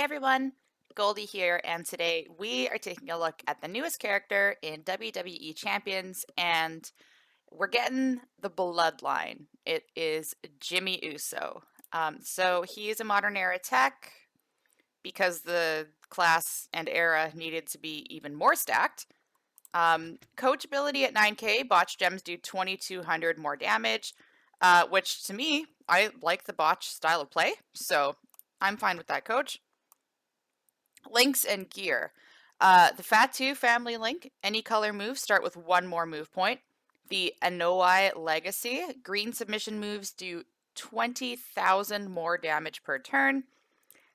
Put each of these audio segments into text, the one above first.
everyone, Goldie here, and today we are taking a look at the newest character in WWE Champions, and we're getting the Bloodline. It is Jimmy Uso. So he is a modern era tech because the class and era needed to be even more stacked. Coach ability at 9k, botch gems do 2200 more damage, which to me, I like the botch style of play, so I'm fine with that, coach. Links and gear. The Fatu family link, any color moves start with one more move point. The Anoa'i Legacy, green submission moves do 20,000 more damage per turn.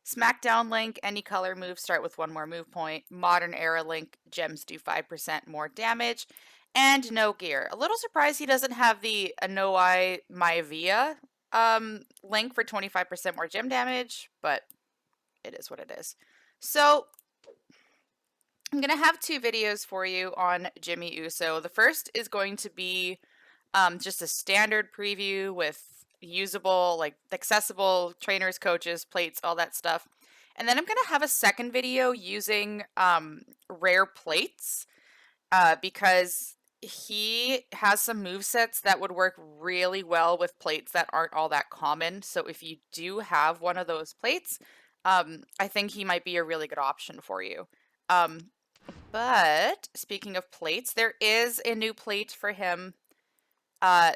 SmackDown link, any color moves start with one more move point. Modern era link, gems do 5% more damage. And no gear. A little surprised he doesn't have the Anoa'i Maivia link for 25% more gem damage, but it is what it is. So I'm going to have two videos for you on Jimmy Uso. The first is going to be just a standard preview with usable, like accessible trainers, coaches, plates, all that stuff. And then I'm going to have a second video using rare plates because he has some movesets that would work really well with plates that aren't all that common. So if you do have one of those plates, I think he might be a really good option for you. But speaking of plates, there is a new plate for him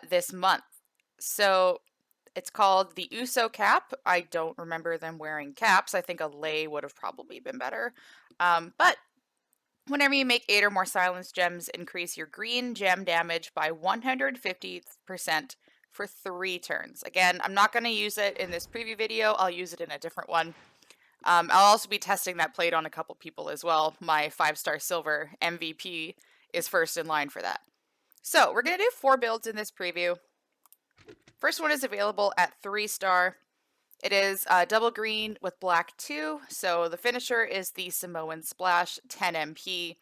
this month. So it's called the Uso cap. I don't remember them wearing caps. I think a lei would have probably been better. But whenever you make 8 or more silence gems, increase your green gem damage by 150% for 3 turns. Again, I'm not going to use it in this preview video. I'll use it in a different one. I'll also be testing that plate on a couple people as well. My 5-star silver MVP is first in line for that. So we're going to do 4 builds in this preview. First one is available at 3-star. It is double green with black 2. So the finisher is the Samoan Splash, 10 MP.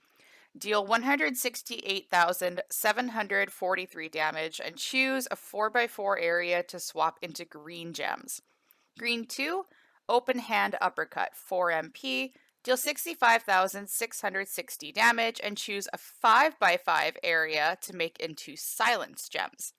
Deal 168,743 damage and choose a 4x4 area to swap into green gems. Green 2, open hand uppercut, 4 MP. Deal 65,660 damage and choose a 5x5 area to make into silence gems.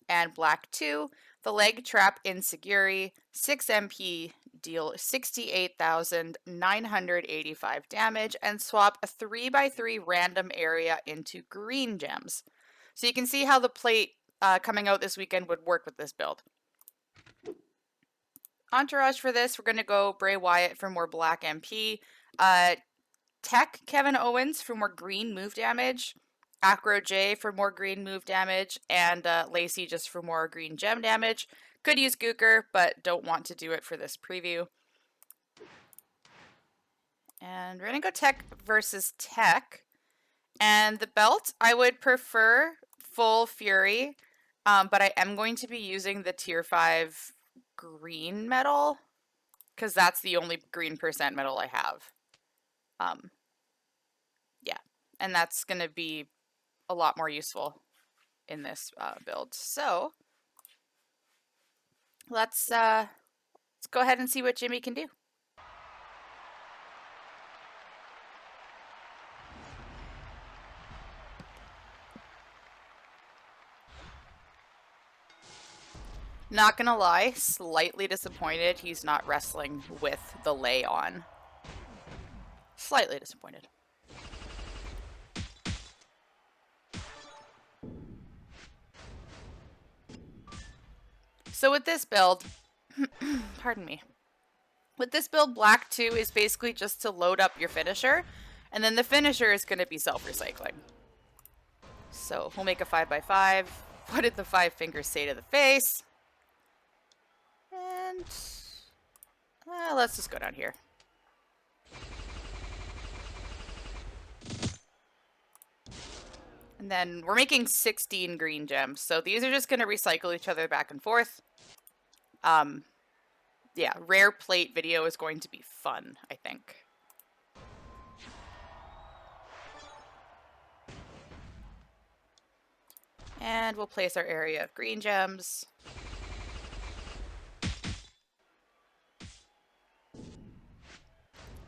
And black 2, the leg trap Insecurity, 6 MP, deal 68,985 damage and swap a 3x3 random area into green gems. So you can see how the plate coming out this weekend would work with this build. Entourage for this, we're going to go Bray Wyatt for more black MP, Tech Kevin Owens for more green move damage, Acro J for more green move damage, and Lacey just for more green gem damage. Could use Gooker, but don't want to do it for this preview. And we're going to go Tech versus Tech. And the belt, I would prefer full Fury, but I am going to be using the tier 5 green metal because that's the only green percent metal I have. Yeah, and that's going to be a lot more useful in this build. So let's go ahead and see what Jimmy can do. Not gonna lie, slightly disappointed he's not wrestling with the lei on. Slightly disappointed. So with this build, pardon me. With this build, black 2 is basically just to load up your finisher, and then the finisher is going to be self-recycling. So we'll make a 5x5. What did the 5 fingers say to the face? And let's just go down here. And then we're making 16 green gems. So these are just going to recycle each other back and forth. Yeah, rare plate video is going to be fun, I think. And we'll place our area of green gems.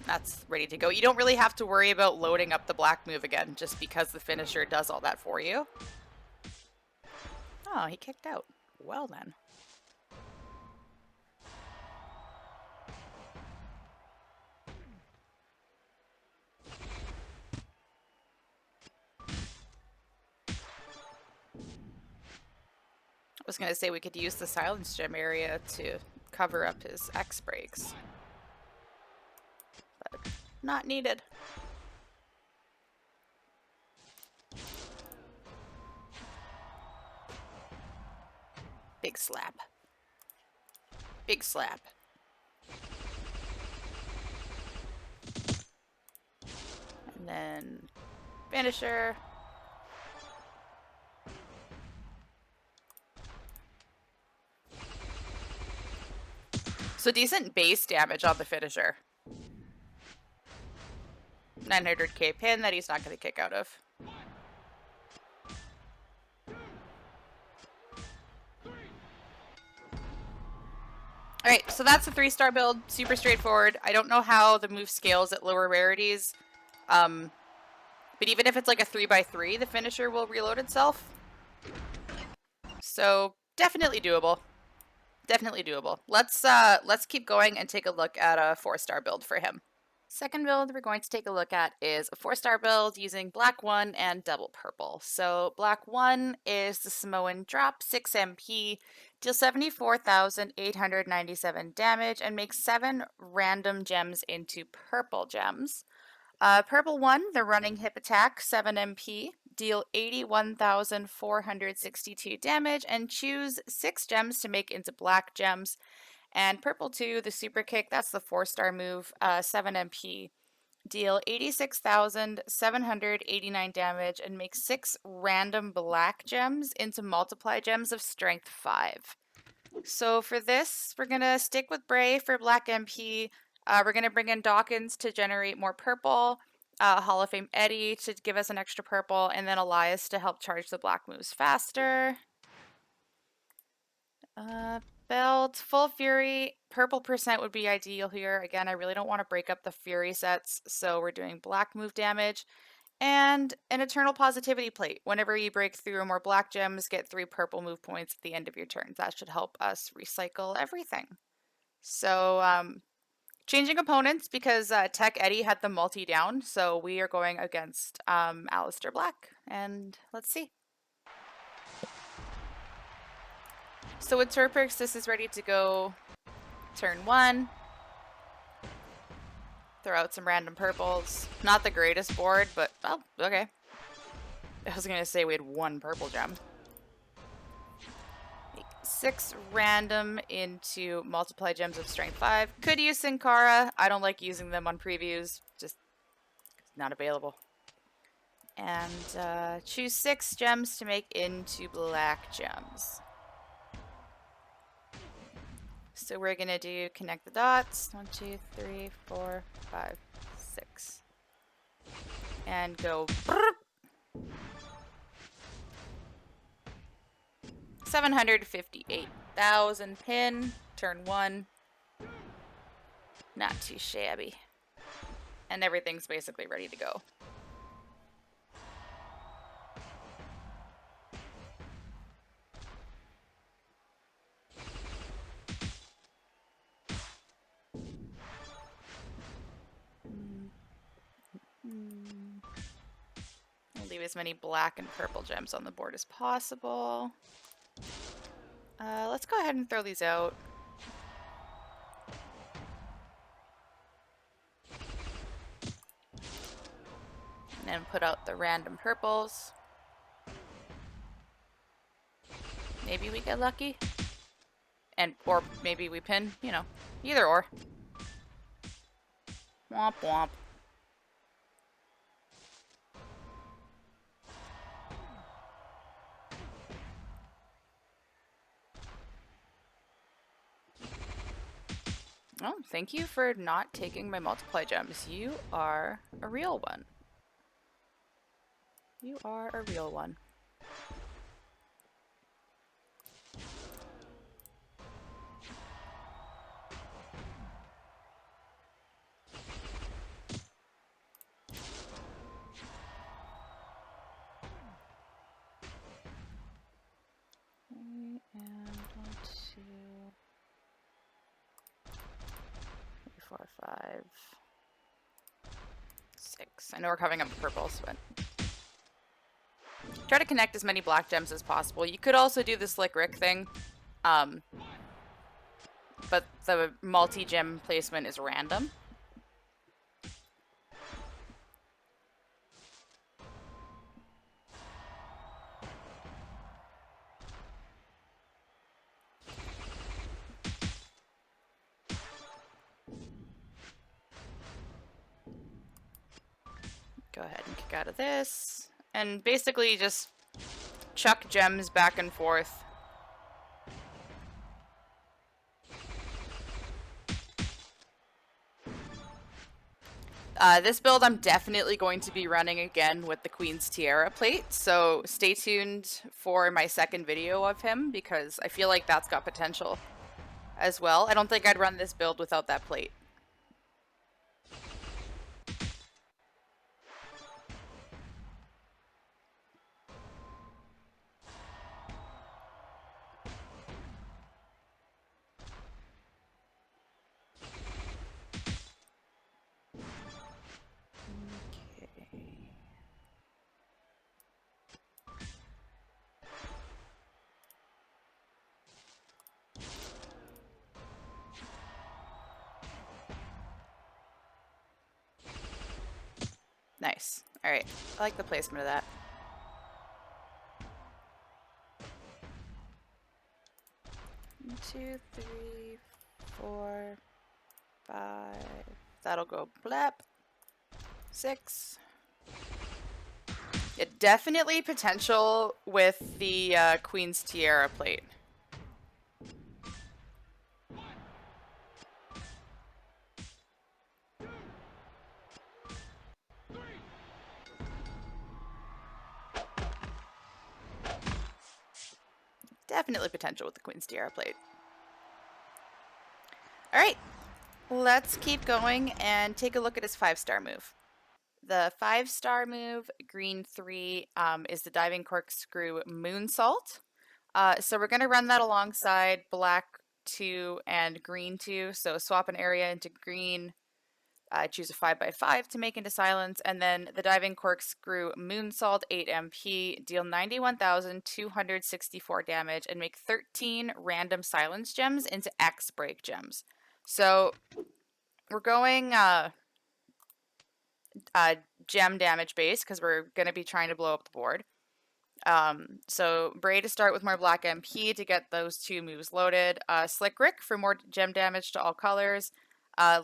That's ready to go. You don't really have to worry about loading up the black move again, just because the finisher does all that for you. Oh, he kicked out. Well then. I was going to say we could use the silence gem area to cover up his X breaks. But not needed. Big slap. Big slap. And then finisher. So decent base damage on the finisher. 900k pin that he's not going to kick out of. Alright, so that's a 3-star build. Super straightforward. I don't know how the move scales at lower rarities. But even if it's like a 3x3, the finisher will reload itself. So definitely doable. Definitely doable. Let's keep going and take a look at a 4-star build for him. Second build we're going to take a look at is a 4-star build using black 1 and double purple. So black 1 is the Samoan drop, 6 MP, deals 74,897 damage, and makes 7 random gems into purple gems. Purple 1, the running hip attack, 7 MP, deal 81,462 damage, and choose 6 gems to make into black gems. And purple 2, the super kick, that's the 4-star move, 7 MP, deal 86,789 damage, and make 6 random black gems into multiply gems of strength 5. So for this, we're going to stick with Bray for black MP. We're going to bring in Dawkins to generate more purple, Hall of Fame Eddie to give us an extra purple, and then Elias to help charge the black moves faster. Belt, full Fury, purple percent would be ideal here. Again, I really don't want to break up the Fury sets, so we're doing black move damage. And an Eternal Positivity plate. Whenever you break through more black gems, get 3 purple move points at the end of your turn. That should help us recycle everything. So, changing opponents because Tech Eddie had the multi down, so we are going against Alistair Black. And let's see. So with Turpix, this is ready to go turn 1. Throw out some random purples. Not the greatest board, but, oh, okay. I was going to say we had 1 purple gem. Make 6 random into multiply gems of strength 5. Could use Sin Cara. I don't like using them on previews. Just not available. And choose 6 gems to make into black gems. So we're going to do connect the dots. 1, 2, 3, 4, 5, 6. And go. 758,000 pin. Turn 1. Not too shabby. And everything's basically ready to go. I'll leave as many black and purple gems on the board as possible. Let's go ahead and throw these out. And then put out the random purples. Maybe we get lucky. Or maybe we pin, you know, either or. Womp womp. Oh, thank you for not taking my multiply gems. You are a real one. You are a real one. 4, 5, 6. I know we're covering up the purples, but try to connect as many black gems as possible. You could also do the Slick Rick thing, but the multi-gem placement is random. Go ahead and kick out of this. And basically just chuck gems back and forth. This build I'm definitely going to be running again with the Queen's Tiara plate, so stay tuned for my second video of him because I feel like that's got potential as well. I don't think I'd run this build without that plate. Nice. Alright. I like the placement of that. One, 2, 3, 4, 5. That'll go blap. 6. Yeah, definitely potential with the Queen's Tiara plate. Definitely potential with the Queen's Tiara plate. Alright, let's keep going and take a look at his 5-star move. The 5-star move, green 3, is the diving corkscrew moonsault. So we're going to run that alongside black 2 and green 2. So swap an area into green, choose a 5x5 to make into silence, and then the diving corkscrew moonsault 8 MP, deal 91,264 damage, and make 13 random silence gems into X break gems. So we're going gem damage base because we're going to be trying to blow up the board. So Bray to start with more black MP to get those 2 moves loaded. Slick Rick for more gem damage to all colors.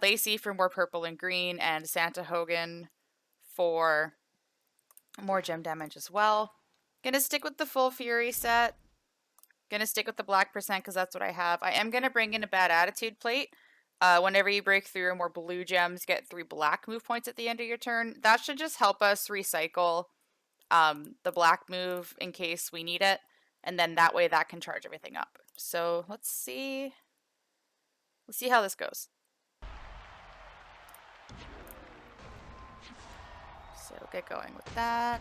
Lacey for more purple and green, and Santa Hogan for more gem damage as well. Gonna stick with the full Fury set. Gonna stick with the black percent because that's what I have. I am gonna bring in a bad attitude plate. Whenever you break through more blue gems, get 3 black move points at the end of your turn. That should just help us recycle the black move in case we need it, and then that way that can charge everything up. So let's see how this goes. So get going with that.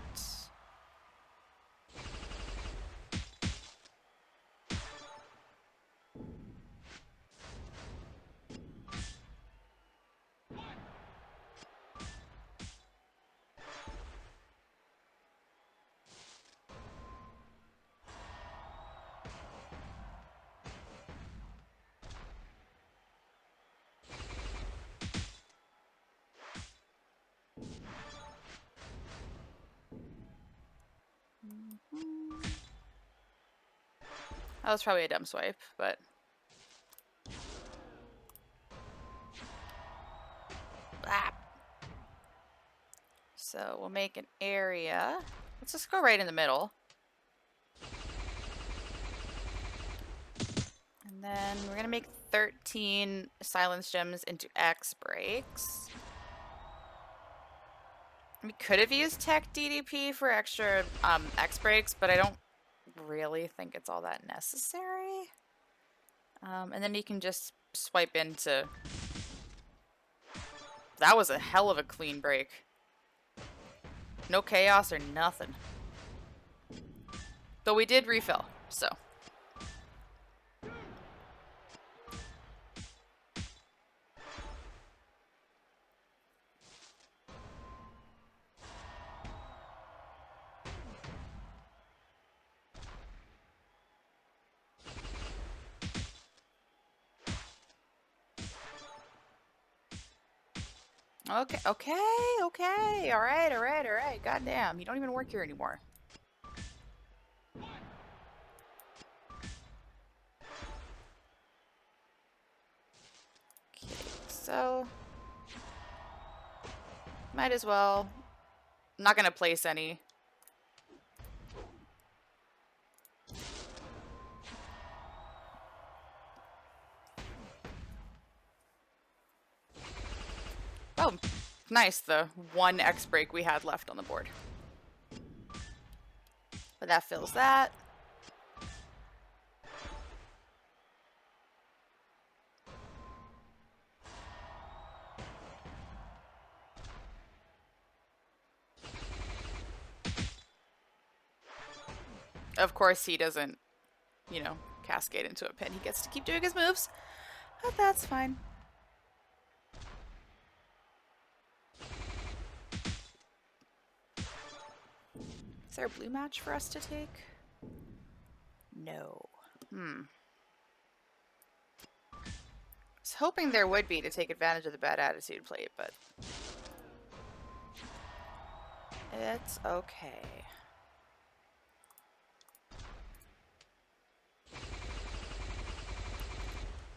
That was probably a dumb swipe, but ah. So we'll make an area. Let's just go right in the middle. And then we're gonna make 13 silence gems into X breaks. We could have used Tech DDP for extra X breaks, but I don't really think it's all that necessary. And then you can just swipe into... That was a hell of a clean break. No chaos or nothing. Though we did refill, so. Okay, okay. All right. Goddamn, you don't even work here anymore. Okay, so might as well. I'm not gonna place any. Oh, nice, the one X break we had left on the board. But that fills that. Of course, he doesn't, you know, cascade into a pin. He gets to keep doing his moves, but that's fine. Is there a blue match for us to take? No. I was hoping there would be to take advantage of the bad attitude plate, but it's okay.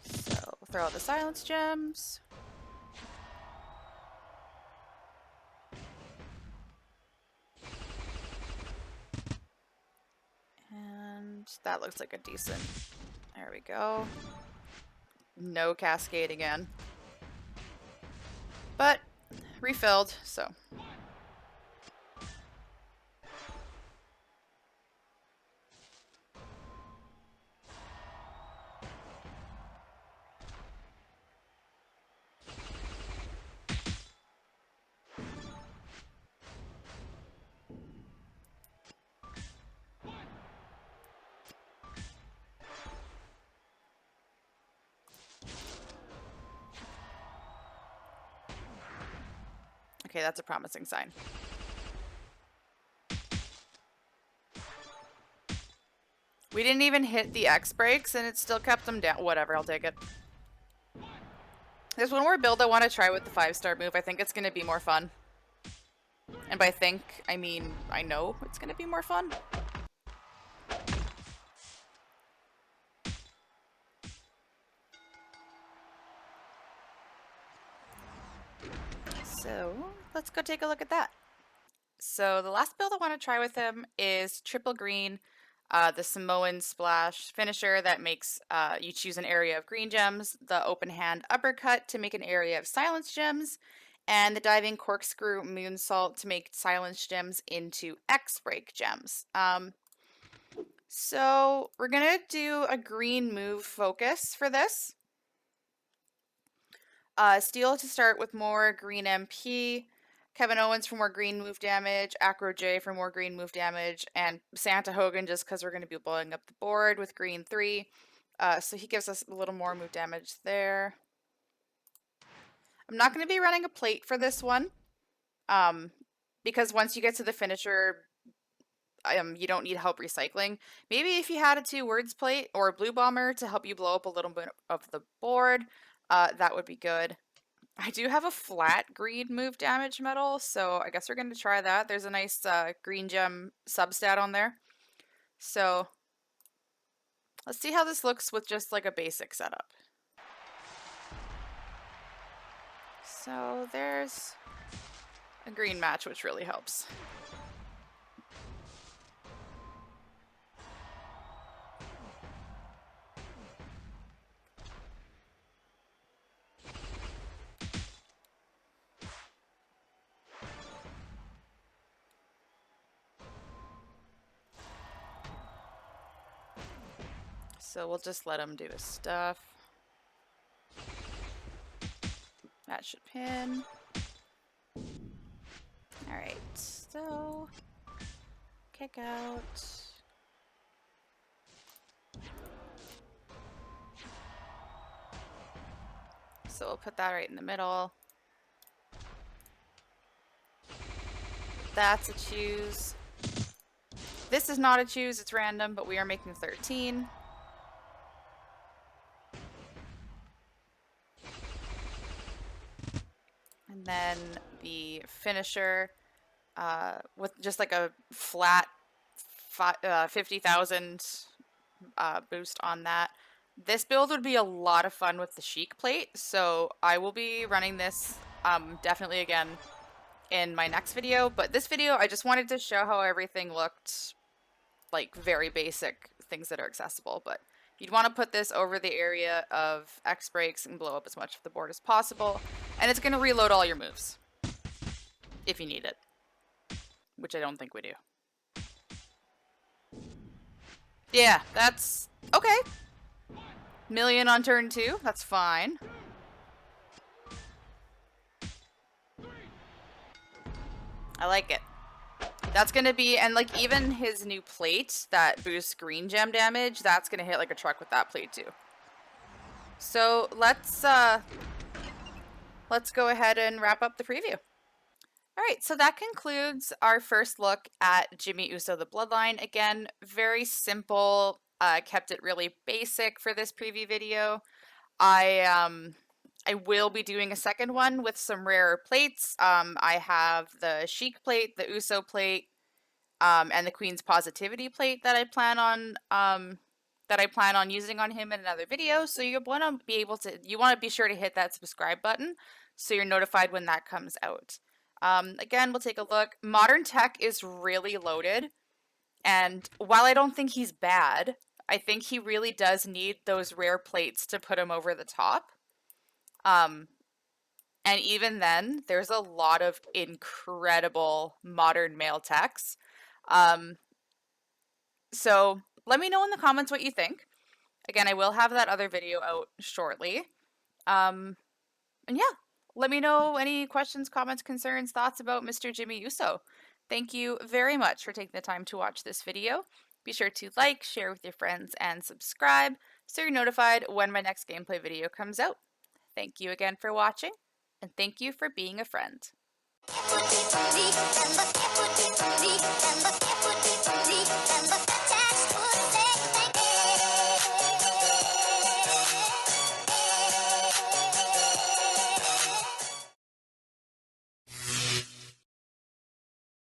So, throw out the silence gems. And that looks like a decent. There we go. No cascade again. But refilled, so. Okay, that's a promising sign. We didn't even hit the X breaks and it still kept them down. Whatever, I'll take it. There's one more build I want to try with the 5-star move. I think it's going to be more fun. And by think, I mean I know it's going to be more fun. So let's go take a look at that. So the last build I want to try with him is triple green, the Samoan splash finisher that makes you choose an area of green gems, the open hand uppercut to make an area of silence gems, and the diving corkscrew moonsault to make silence gems into X break gems. So we're gonna do a green move focus for this. Steel to start with more green MP, Kevin Owens for more green move damage, Acro J for more green move damage, and Santa Hogan just because we're going to be blowing up the board with green 3. So he gives us a little more move damage there. I'm not going to be running a plate for this one because once you get to the finisher, you don't need help recycling. Maybe if you had a 2 words plate or a blue bomber to help you blow up a little bit of the board, that would be good. I do have a flat green move damage medal, so I guess we're going to try that. There's a nice green gem substat on there. So let's see how this looks with just like a basic setup. So there's a green match, which really helps. So we'll just let him do his stuff. That should pin. Alright, so kick out. So we'll put that right in the middle. That's a choose. This is not a choose, it's random, but we are making 13. And And then the finisher with just like a flat 50,000 boost on that. This build would be a lot of fun with the Sheik plate, so I will be running this definitely again in my next video, but this video I just wanted to show how everything looked, like very basic things that are accessible, but you'd want to put this over the area of X breaks and blow up as much of the board as possible, and it's going to reload all your moves if you need it, which I don't think we do. Yeah, that's okay. Million on turn 2, that's fine. I like it. That's gonna be, and like even his new plate that boosts green gem damage, that's gonna hit like a truck with that plate too. So let's go ahead and wrap up the preview. All right, so that concludes our first look at Jimmy Uso, the Bloodline. Again, very simple, kept it really basic for this preview video. I will be doing a second one with some rarer plates. I have the Sheik plate, the Uso plate, and the Queen's Positivity plate that I plan on using on him in another video. So you want to be sure to hit that subscribe button so you're notified when that comes out. Again, we'll take a look. Modern Tech is really loaded, and while I don't think he's bad, I think he really does need those rare plates to put him over the top. And even then, there's a lot of incredible modern male techs. So let me know in the comments what you think. Again, I will have that other video out shortly. And yeah, let me know any questions, comments, concerns, thoughts about Mr. Jimmy Uso. Thank you very much for taking the time to watch this video. Be sure to like, share with your friends, and subscribe so you're notified when my next gameplay video comes out. Thank you again for watching, and thank you for being a friend.